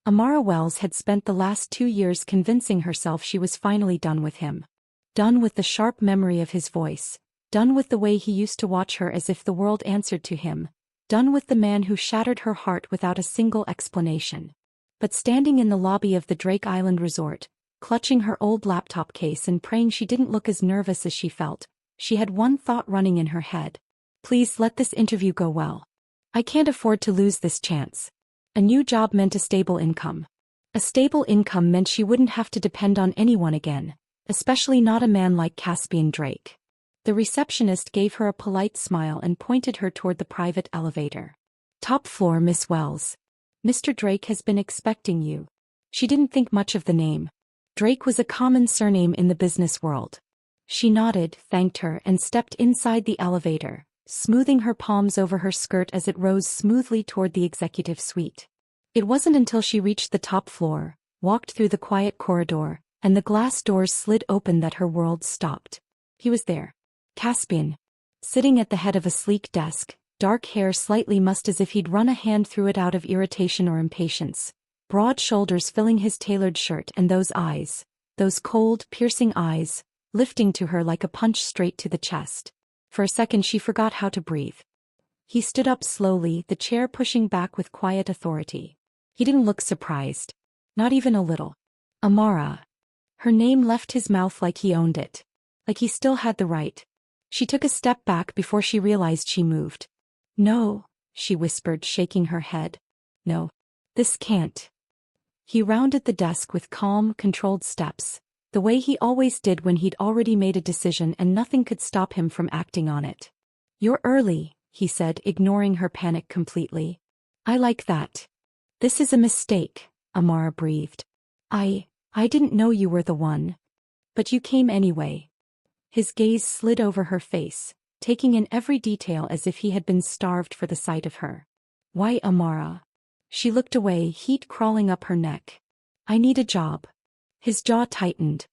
Amara Wells had spent the last 2 years convincing herself she was finally done with him. Done with the sharp memory of his voice. Done with the way he used to watch her as if the world answered to him. Done with the man who shattered her heart without a single explanation. But standing in the lobby of the Drake Island Resort, clutching her old laptop case and praying she didn't look as nervous as she felt, she had one thought running in her head. Please let this interview go well. I can't afford to lose this chance. A new job meant a stable income. A stable income meant she wouldn't have to depend on anyone again, especially not a man like Caspian Drake. The receptionist gave her a polite smile and pointed her toward the private elevator. Top floor, Miss Wells. Mr. Drake has been expecting you. She didn't think much of the name. Drake was a common surname in the business world. She nodded, thanked her, and stepped inside the elevator, smoothing her palms over her skirt as it rose smoothly toward the executive suite. It wasn't until she reached the top floor, walked through the quiet corridor, and the glass doors slid open that her world stopped. He was there. Caspian. Sitting at the head of a sleek desk, dark hair slightly mussed as if he'd run a hand through it out of irritation or impatience, broad shoulders filling his tailored shirt, and those eyes, those cold, piercing eyes, lifting to her like a punch straight to the chest. For a second she forgot how to breathe. He stood up slowly, the chair pushing back with quiet authority. He didn't look surprised. Not even a little. Amara. Her name left his mouth like he owned it. Like he still had the right. She took a step back before she realized she moved. No, she whispered, shaking her head. No. This can't. He rounded the desk with calm, controlled steps, the way he always did when he'd already made a decision and nothing could stop him from acting on it. You're early, he said, ignoring her panic completely. I like that. This is a mistake, Amara breathed. I didn't know you were the one. But you came anyway. His gaze slid over her face, taking in every detail as if he had been starved for the sight of her. Why, Amara? She looked away, heat crawling up her neck. I need a job. His jaw tightened.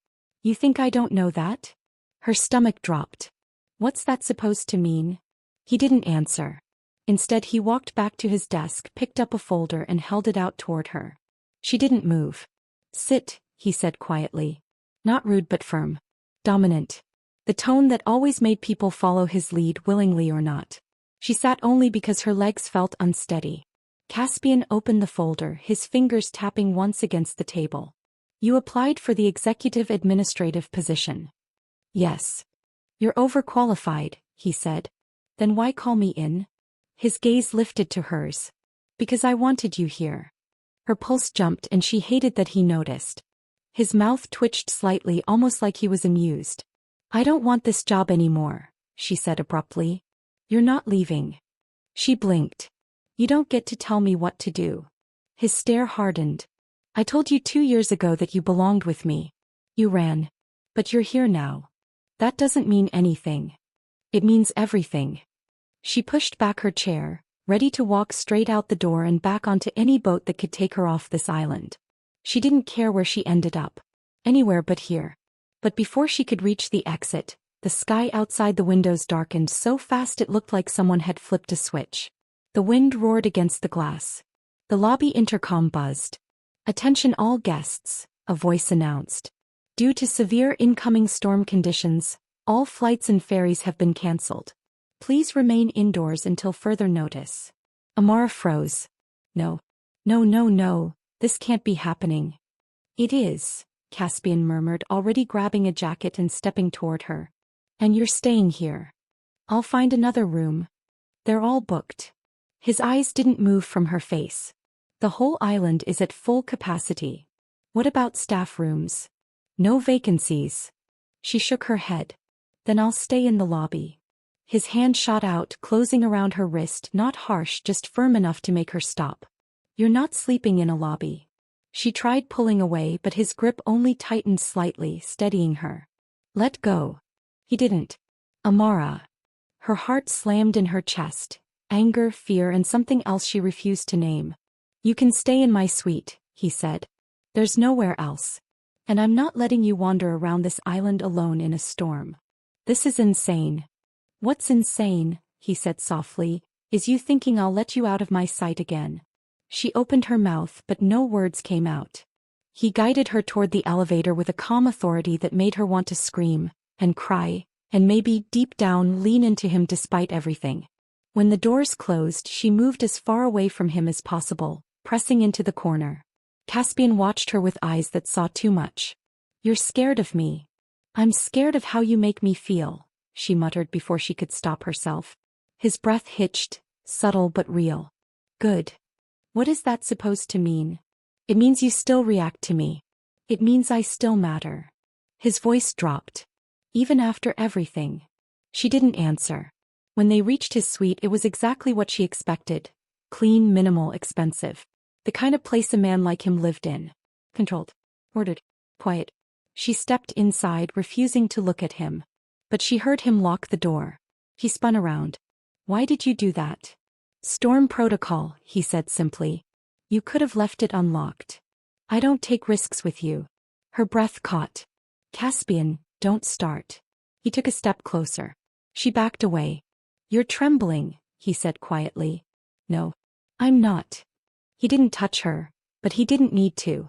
You think I don't know that? Her stomach dropped. What's that supposed to mean? He didn't answer. Instead, he walked back to his desk, picked up a folder and held it out toward her. She didn't move. Sit, he said quietly. Not rude but firm. Dominant. The tone that always made people follow his lead willingly or not. She sat only because her legs felt unsteady. Caspian opened the folder, his fingers tapping once against the table. You applied for the executive administrative position. Yes. You're overqualified, he said. Then why call me in? His gaze lifted to hers. Because I wanted you here. Her pulse jumped and she hated that he noticed. His mouth twitched slightly, almost like he was amused. I don't want this job anymore, she said abruptly. You're not leaving. She blinked. You don't get to tell me what to do. His stare hardened. I told you 2 years ago that you belonged with me. You ran. But you're here now. That doesn't mean anything. It means everything. She pushed back her chair, ready to walk straight out the door and back onto any boat that could take her off this island. She didn't care where she ended up. Anywhere but here. But before she could reach the exit, the sky outside the windows darkened so fast it looked like someone had flipped a switch. The wind roared against the glass. The lobby intercom buzzed. Attention all guests, a voice announced. Due to severe incoming storm conditions, all flights and ferries have been cancelled. Please remain indoors until further notice. Amara froze. No. No, this can't be happening. It is. Caspian murmured, already grabbing a jacket and stepping toward her. And you're staying here. I'll find another room. They're all booked. His eyes didn't move from her face. The whole island is at full capacity. What about staff rooms? No vacancies. She shook her head. Then I'll stay in the lobby. His hand shot out, closing around her wrist, not harsh, just firm enough to make her stop. You're not sleeping in a lobby. She tried pulling away, but his grip only tightened slightly, steadying her. Let go. He didn't. Amara. Her heart slammed in her chest. Anger, fear, and something else she refused to name. You can stay in my suite, he said. There's nowhere else. And I'm not letting you wander around this island alone in a storm. This is insane. What's insane, he said softly, is you thinking I'll let you out of my sight again. She opened her mouth but no words came out. He guided her toward the elevator with a calm authority that made her want to scream, and cry, and maybe, deep down, lean into him despite everything. When the doors closed, she moved as far away from him as possible, pressing into the corner. Caspian watched her with eyes that saw too much. "You're scared of me." "I'm scared of how you make me feel," she muttered before she could stop herself. His breath hitched, subtle but real. "Good. What is that supposed to mean?" "It means you still react to me. It means I still matter." His voice dropped. "Even after everything?" She didn't answer. When they reached his suite, it was exactly what she expected. Clean, minimal, expensive. The kind of place a man like him lived in. Controlled. Ordered. Quiet. She stepped inside, refusing to look at him. But she heard him lock the door. He spun around. "Why did you do that?" "Storm protocol," he said simply. "You could have left it unlocked." "I don't take risks with you." Her breath caught. "Caspian, don't start." He took a step closer. She backed away. "You're trembling," he said quietly. "No. I'm not." He didn't touch her, but he didn't need to.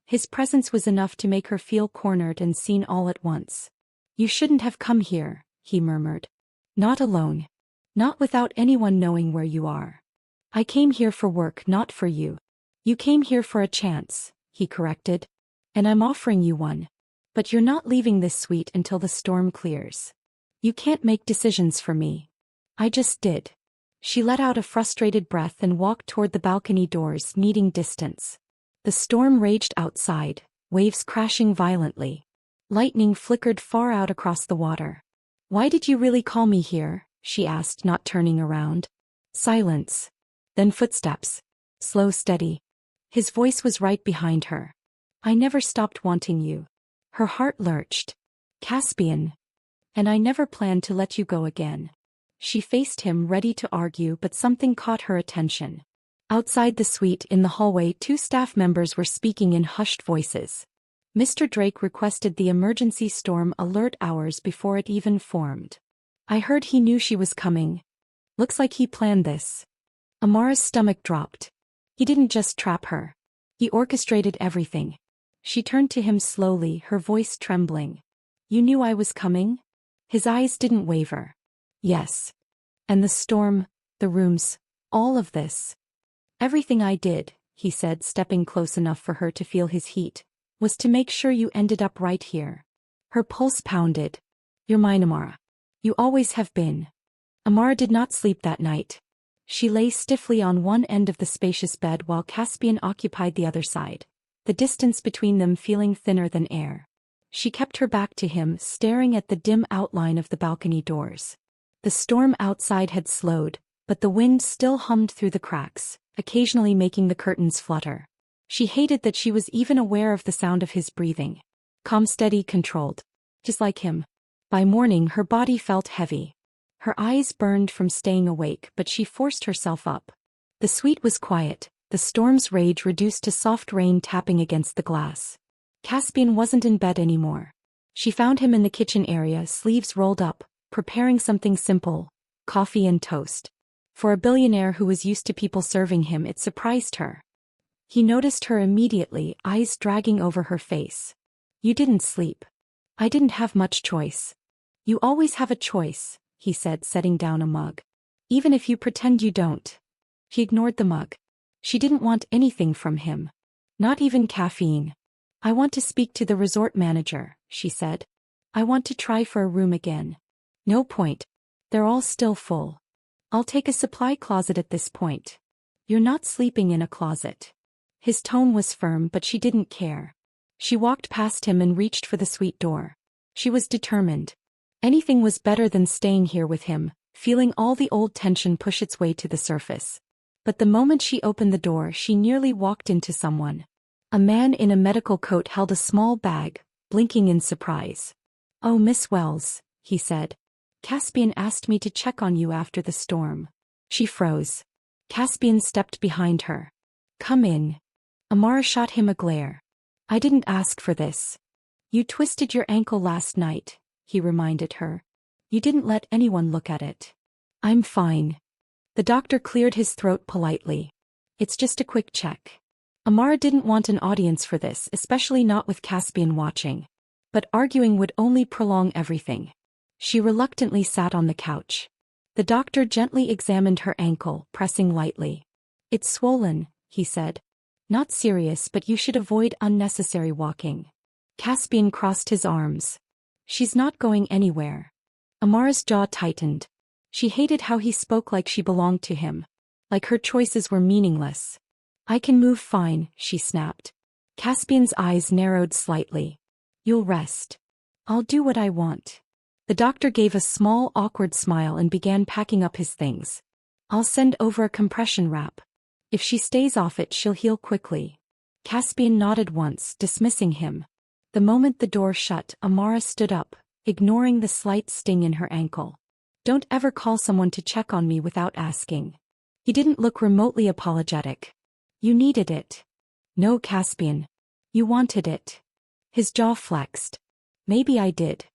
His presence was enough to make her feel cornered and seen all at once. "You shouldn't have come here," he murmured. "Not alone. Not without anyone knowing where you are." "I came here for work, not for you." "You came here for a chance," he corrected. "And I'm offering you one. But you're not leaving this suite until the storm clears. You can't make decisions for me." "I just did." She let out a frustrated breath and walked toward the balcony doors, needing distance. The storm raged outside, waves crashing violently. Lightning flickered far out across the water. "Why did you really call me here?" she asked, not turning around. Silence. Then footsteps. Slow, steady. His voice was right behind her. "I never stopped wanting you." Her heart lurched. "Caspian. And I never planned to let you go again." She faced him, ready to argue, but something caught her attention. Outside the suite, in the hallway, two staff members were speaking in hushed voices. Mr. Drake requested the emergency storm alert hours before it even formed. "I heard he knew she was coming. Looks like he planned this." Amara's stomach dropped. "He didn't just trap her. He orchestrated everything." She turned to him slowly, her voice trembling. "You knew I was coming?" His eyes didn't waver. "Yes. And the storm, the rooms, all of this. Everything I did," he said, stepping close enough for her to feel his heat, "was to make sure you ended up right here." Her pulse pounded. "You're mine, Amara. You always have been." Amara did not sleep that night. She lay stiffly on one end of the spacious bed while Caspian occupied the other side, the distance between them feeling thinner than air. She kept her back to him, staring at the dim outline of the balcony doors. The storm outside had slowed, but the wind still hummed through the cracks, occasionally making the curtains flutter. She hated that she was even aware of the sound of his breathing. Calm, steady, controlled. Just like him. By morning, her body felt heavy. Her eyes burned from staying awake, but she forced herself up. The suite was quiet, the storm's rage reduced to soft rain tapping against the glass. Caspian wasn't in bed anymore. She found him in the kitchen area, sleeves rolled up, preparing something simple, coffee and toast. For a billionaire who was used to people serving him, it surprised her. He noticed her immediately, eyes dragging over her face. "You didn't sleep." "I didn't have much choice." "You always have a choice," he said, setting down a mug. "Even if you pretend you don't." She ignored the mug. She didn't want anything from him. Not even caffeine. "I want to speak to the resort manager," she said. "I want to try for a room again." "No point. They're all still full." "I'll take a supply closet at this point." "You're not sleeping in a closet." His tone was firm, but she didn't care. She walked past him and reached for the suite door. She was determined. Anything was better than staying here with him, feeling all the old tension push its way to the surface. But the moment she opened the door, she nearly walked into someone. A man in a medical coat held a small bag, blinking in surprise. "Oh, Miss Wells," he said. "Caspian asked me to check on you after the storm." She froze. Caspian stepped behind her. "Come in." Amara shot him a glare. "I didn't ask for this." "You twisted your ankle last night," he reminded her. "You didn't let anyone look at it." "I'm fine." The doctor cleared his throat politely. It's just a quick check. Amara didn't want an audience for this, especially not with Caspian watching. But arguing would only prolong everything. She reluctantly sat on the couch. The doctor gently examined her ankle, pressing lightly. It's swollen, he said. Not serious, but you should avoid unnecessary walking. Caspian crossed his arms. She's not going anywhere. Amara's jaw tightened. She hated how he spoke like she belonged to him. Like her choices were meaningless. I can move fine, she snapped. Caspian's eyes narrowed slightly. You'll rest. I'll do what I want. The doctor gave a small, awkward smile and began packing up his things. I'll send over a compression wrap. If she stays off it, she'll heal quickly. Caspian nodded once, dismissing him. The moment the door shut, Amara stood up, ignoring the slight sting in her ankle. Don't ever call someone to check on me without asking. He didn't look remotely apologetic. You needed it. No, Caspian. You wanted it. His jaw flexed. Maybe I did.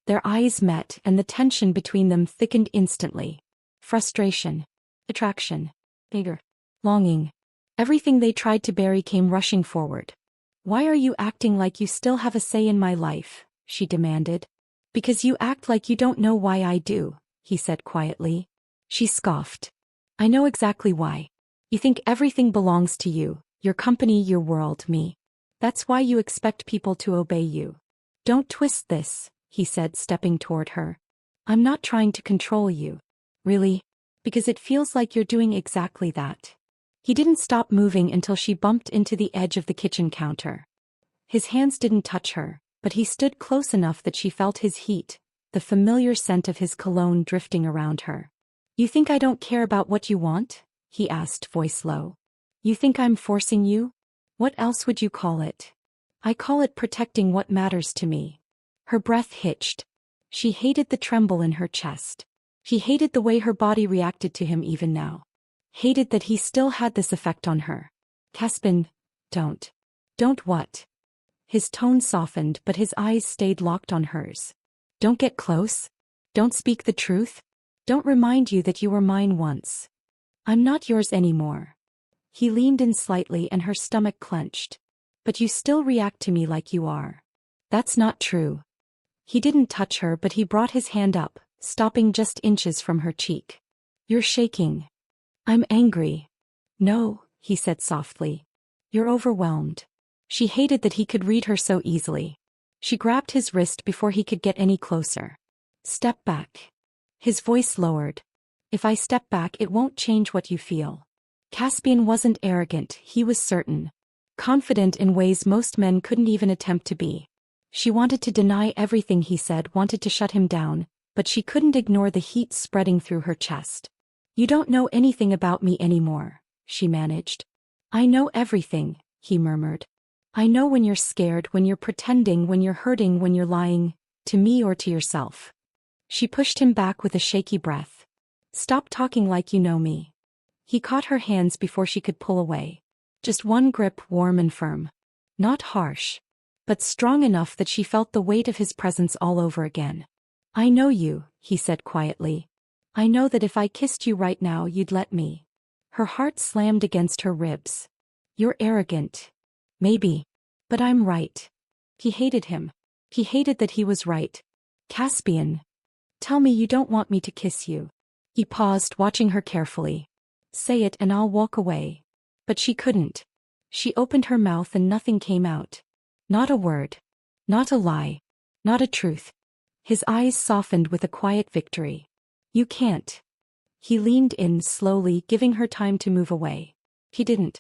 Their eyes met, and the tension between them thickened instantly. Frustration. Attraction. Anger. Longing. Everything they tried to bury came rushing forward. Why are you acting like you still have a say in my life? She demanded. Because you act like you don't know why I do, he said quietly. She scoffed. I know exactly why. You think everything belongs to you, your company, your world, me. That's why you expect people to obey you. Don't twist this, he said, stepping toward her. I'm not trying to control you. Really? Because it feels like you're doing exactly that. He didn't stop moving until she bumped into the edge of the kitchen counter. His hands didn't touch her, but he stood close enough that she felt his heat, the familiar scent of his cologne drifting around her. You think I don't care about what you want? He asked, voice low. You think I'm forcing you? What else would you call it? I call it protecting what matters to me. Her breath hitched. She hated the tremble in her chest. She hated the way her body reacted to him even now. Hated that he still had this effect on her. Caspian, don't. Don't what? His tone softened, but his eyes stayed locked on hers. Don't get close. Don't speak the truth. Don't remind you that you were mine once. I'm not yours anymore. He leaned in slightly and her stomach clenched. But you still react to me like you are. That's not true. He didn't touch her, but he brought his hand up, stopping just inches from her cheek. You're shaking. I'm angry. No, he said softly. You're overwhelmed. She hated that he could read her so easily. She grabbed his wrist before he could get any closer. Step back. His voice lowered. If I step back, it won't change what you feel. Caspian wasn't arrogant, he was certain. Confident in ways most men couldn't even attempt to be. She wanted to deny everything he said, wanted to shut him down, but she couldn't ignore the heat spreading through her chest. You don't know anything about me anymore, she managed. I know everything, he murmured. I know when you're scared, when you're pretending, when you're hurting, when you're lying, to me or to yourself. She pushed him back with a shaky breath. Stop talking like you know me. He caught her hands before she could pull away. Just one grip, warm and firm. Not harsh, but strong enough that she felt the weight of his presence all over again. I know you, he said quietly. I know that if I kissed you right now, you'd let me. Her heart slammed against her ribs. You're arrogant. Maybe. But I'm right. He hated him. He hated that he was right. Caspian. Tell me you don't want me to kiss you. He paused, watching her carefully. Say it and I'll walk away. But she couldn't. She opened her mouth and nothing came out. Not a word. Not a lie. Not a truth. His eyes softened with a quiet victory. You can't. He leaned in slowly, giving her time to move away. He didn't.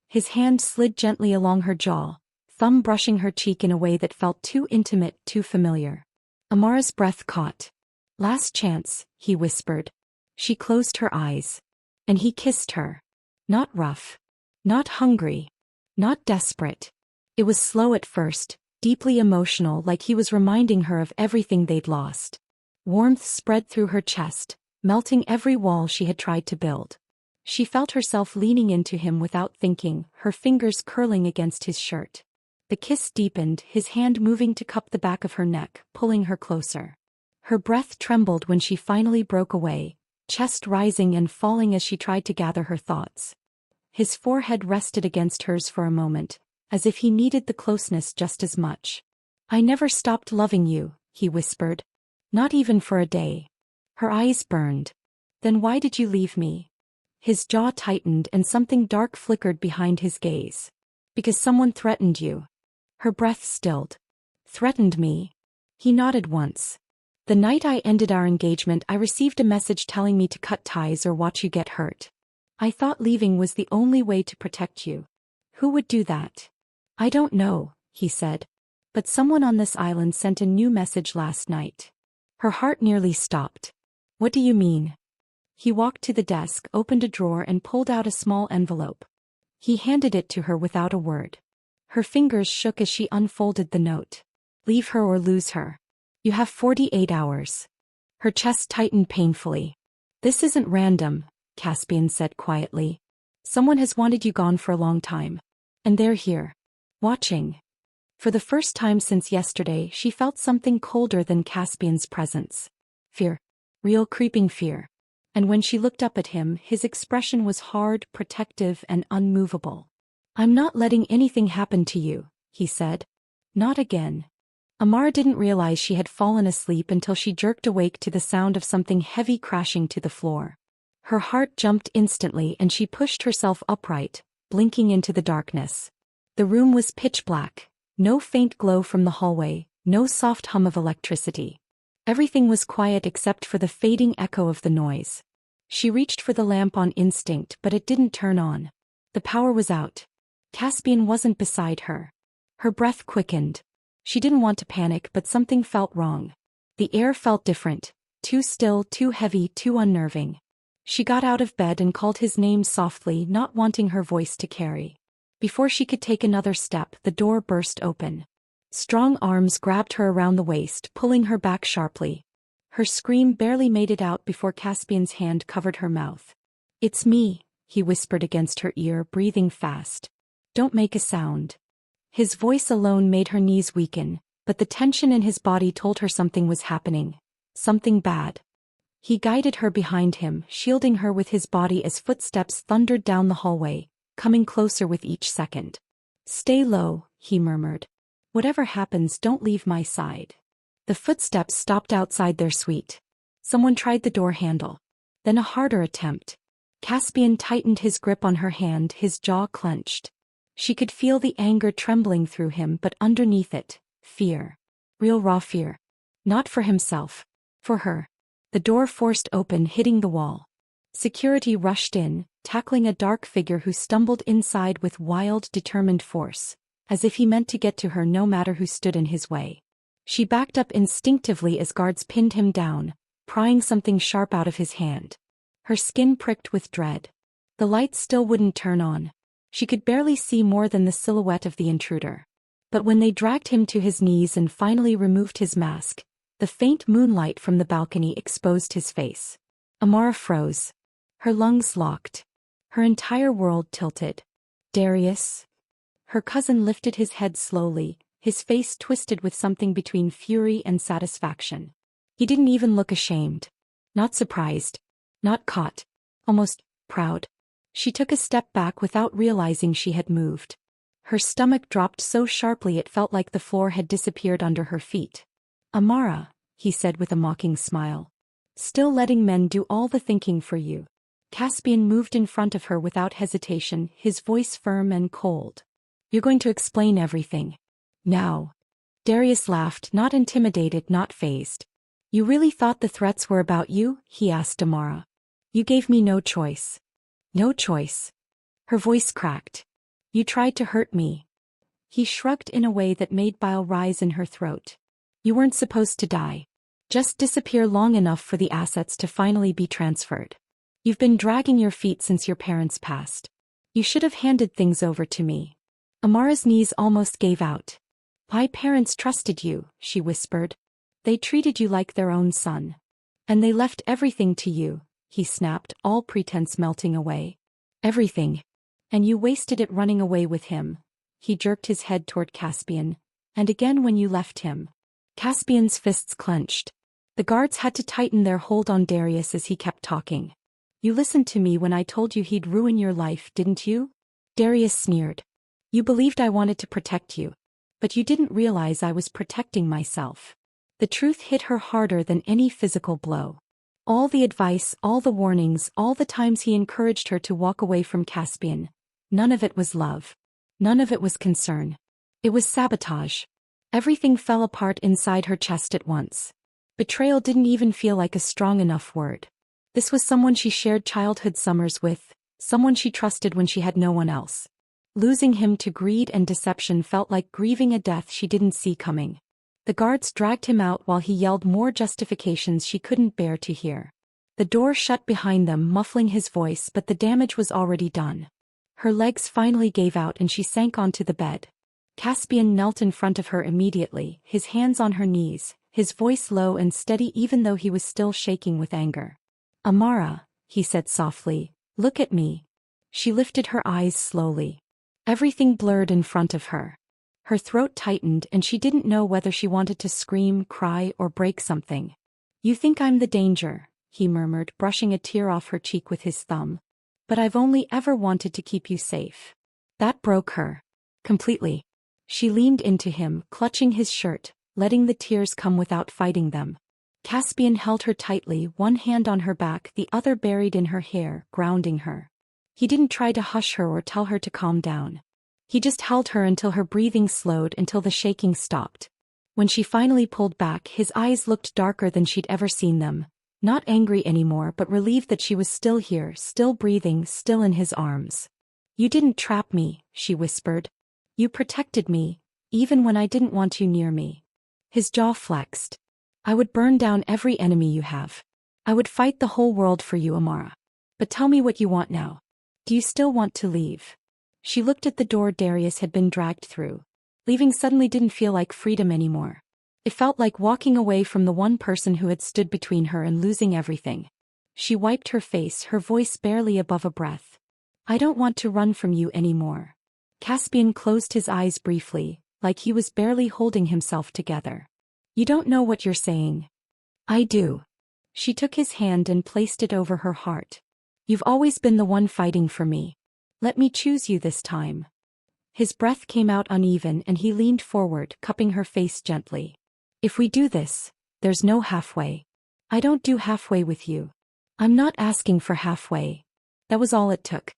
His hand slid gently along her jaw, thumb brushing her cheek in a way that felt too intimate, too familiar. Amara's breath caught. Last chance, he whispered. She closed her eyes. And he kissed her. Not rough. Not hungry. Not desperate. It was slow at first, deeply emotional, like he was reminding her of everything they'd lost. Warmth spread through her chest, melting every wall she had tried to build. She felt herself leaning into him without thinking, her fingers curling against his shirt. The kiss deepened, his hand moving to cup the back of her neck, pulling her closer. Her breath trembled when she finally broke away, chest rising and falling as she tried to gather her thoughts. His forehead rested against hers for a moment, as if he needed the closeness just as much. "I never stopped loving you," he whispered. "Not even for a day." Her eyes burned. "Then why did you leave me?" His jaw tightened and something dark flickered behind his gaze. "Because someone threatened you." Her breath stilled. "Threatened me?" He nodded once. "The night I ended our engagement, I received a message telling me to cut ties or watch you get hurt. I thought leaving was the only way to protect you." "Who would do that?" "I don't know," he said. "But someone on this island sent a new message last night." Her heart nearly stopped. "What do you mean?" He walked to the desk, opened a drawer and pulled out a small envelope. He handed it to her without a word. Her fingers shook as she unfolded the note. "Leave her or lose her. You have 48 hours. Her chest tightened painfully. "This isn't random," Caspian said quietly. "Someone has wanted you gone for a long time. And they're here. Watching." For the first time since yesterday, she felt something colder than Caspian's presence. Fear. Real creeping fear. And when she looked up at him, his expression was hard, protective, and unmovable. "I'm not letting anything happen to you," he said. "Not again." Amara didn't realize she had fallen asleep until she jerked awake to the sound of something heavy crashing to the floor. Her heart jumped instantly and she pushed herself upright, blinking into the darkness. The room was pitch black. No faint glow from the hallway, no soft hum of electricity. Everything was quiet except for the fading echo of the noise. She reached for the lamp on instinct, but it didn't turn on. The power was out. Caspian wasn't beside her. Her breath quickened. She didn't want to panic, but something felt wrong. The air felt different, too still, too heavy, too unnerving. She got out of bed and called his name softly, not wanting her voice to carry. Before she could take another step, the door burst open. Strong arms grabbed her around the waist, pulling her back sharply. Her scream barely made it out before Caspian's hand covered her mouth. "It's me," he whispered against her ear, breathing fast. "Don't make a sound." His voice alone made her knees weaken, but the tension in his body told her something was happening. Something bad. He guided her behind him, shielding her with his body as footsteps thundered down the hallway, coming closer with each second. "Stay low," he murmured. "Whatever happens, don't leave my side." The footsteps stopped outside their suite. Someone tried the door handle. Then a harder attempt. Caspian tightened his grip on her hand, his jaw clenched. She could feel the anger trembling through him, but underneath it, fear. Real raw fear. Not for himself. For her. The door forced open, hitting the wall. Security rushed in, tackling a dark figure who stumbled inside with wild, determined force, as if he meant to get to her no matter who stood in his way. She backed up instinctively as guards pinned him down, prying something sharp out of his hand. Her skin pricked with dread. The lights still wouldn't turn on. She could barely see more than the silhouette of the intruder. But when they dragged him to his knees and finally removed his mask, the faint moonlight from the balcony exposed his face. Amara froze. Her lungs locked. Her entire world tilted. "Darius?" Her cousin lifted his head slowly, his face twisted with something between fury and satisfaction. He didn't even look ashamed. Not surprised. Not caught. Almost proud. She took a step back without realizing she had moved. Her stomach dropped so sharply it felt like the floor had disappeared under her feet. "Amara," he said with a mocking smile. "Still letting men do all the thinking for you." Caspian moved in front of her without hesitation, his voice firm and cold. "You're going to explain everything. Now." Darius laughed, not intimidated, not fazed. "You really thought the threats were about you?" he asked Amara. "You gave me no choice." "No choice." Her voice cracked. "You tried to hurt me." He shrugged in a way that made bile rise in her throat. "You weren't supposed to die. Just disappear long enough for the assets to finally be transferred. You've been dragging your feet since your parents passed. You should have handed things over to me." Amara's knees almost gave out. "My parents trusted you," she whispered. "They treated you like their own son. And they left everything to you," he snapped, all pretense melting away. "Everything. And you wasted it running away with him." He jerked his head toward Caspian. "And again when you left him." Caspian's fists clenched. The guards had to tighten their hold on Darius as he kept talking. "You listened to me when I told you he'd ruin your life, didn't you?" Darius sneered. You believed I wanted to protect you. But you didn't realize I was protecting myself. The truth hit her harder than any physical blow. All the advice, all the warnings, all the times he encouraged her to walk away from Caspian, none of it was love. None of it was concern. It was sabotage. Everything fell apart inside her chest at once. Betrayal didn't even feel like a strong enough word. This was someone she shared childhood summers with, someone she trusted when she had no one else. Losing him to greed and deception felt like grieving a death she didn't see coming. The guards dragged him out while he yelled more justifications she couldn't bear to hear. The door shut behind them, muffling his voice, but the damage was already done. Her legs finally gave out and she sank onto the bed. Caspian knelt in front of her immediately, his hands on her knees, his voice low and steady even though he was still shaking with anger. Amara, he said softly, look at me. She lifted her eyes slowly. Everything blurred in front of her. Her throat tightened and she didn't know whether she wanted to scream, cry, or break something. You think I'm the danger, he murmured, brushing a tear off her cheek with his thumb. But I've only ever wanted to keep you safe. That broke her. Completely. She leaned into him, clutching his shirt, letting the tears come without fighting them. Caspian held her tightly, one hand on her back, the other buried in her hair, grounding her. He didn't try to hush her or tell her to calm down. He just held her until her breathing slowed, until the shaking stopped. When she finally pulled back, his eyes looked darker than she'd ever seen them. Not angry anymore, but relieved that she was still here, still breathing, still in his arms. You didn't trap me, she whispered. You protected me, even when I didn't want you near me. His jaw flexed. I would burn down every enemy you have. I would fight the whole world for you, Amara. But tell me what you want now. Do you still want to leave? She looked at the door Darius had been dragged through. Leaving suddenly didn't feel like freedom anymore. It felt like walking away from the one person who had stood between her and losing everything. She wiped her face, her voice barely above a breath. I don't want to run from you anymore. Caspian closed his eyes briefly, like he was barely holding himself together. You don't know what you're saying. I do. She took his hand and placed it over her heart. You've always been the one fighting for me. Let me choose you this time. His breath came out uneven and he leaned forward, cupping her face gently. If we do this, there's no halfway. I don't do halfway with you. I'm not asking for halfway. That was all it took.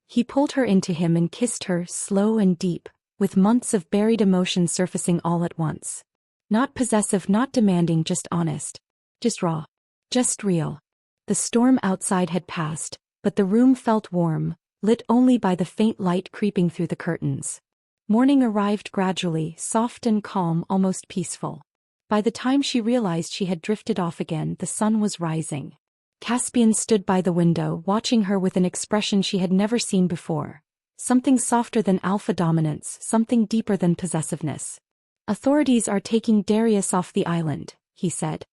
He pulled her into him and kissed her, slow and deep, with months of buried emotion surfacing all at once. Not possessive, not demanding, just honest. Just raw. Just real. The storm outside had passed, but the room felt warm, lit only by the faint light creeping through the curtains. Morning arrived gradually, soft and calm, almost peaceful. By the time she realized she had drifted off again, the sun was rising. Caspian stood by the window, watching her with an expression she had never seen before. Something softer than alpha dominance, something deeper than possessiveness. Authorities are taking Darius off the island, he said.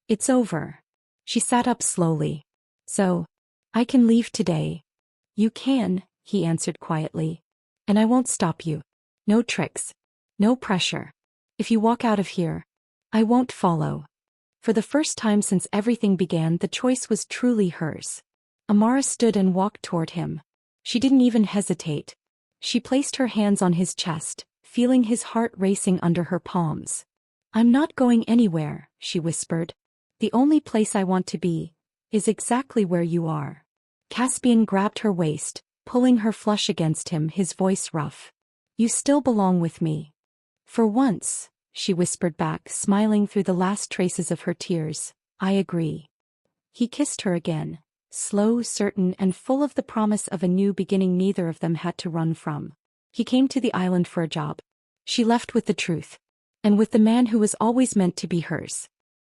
It's over. She sat up slowly. So, I can leave today. You can, he answered quietly. And I won't stop you. No tricks. No pressure. If you walk out of here, I won't follow. For the first time since everything began, the choice was truly hers. Amara stood and walked toward him. She didn't even hesitate. She placed her hands on his chest, feeling his heart racing under her palms. I'm not going anywhere, she whispered. The only place I want to be is exactly where you are. Caspian grabbed her waist, pulling her flush against him, his voice rough. You still belong with me. For once, she whispered back, smiling through the last traces of her tears. I agree. He kissed her again, slow, certain, and full of the promise of a new beginning neither of them had to run from. He came to the island for a job. She left with the truth. And with the man who was always meant to be hers.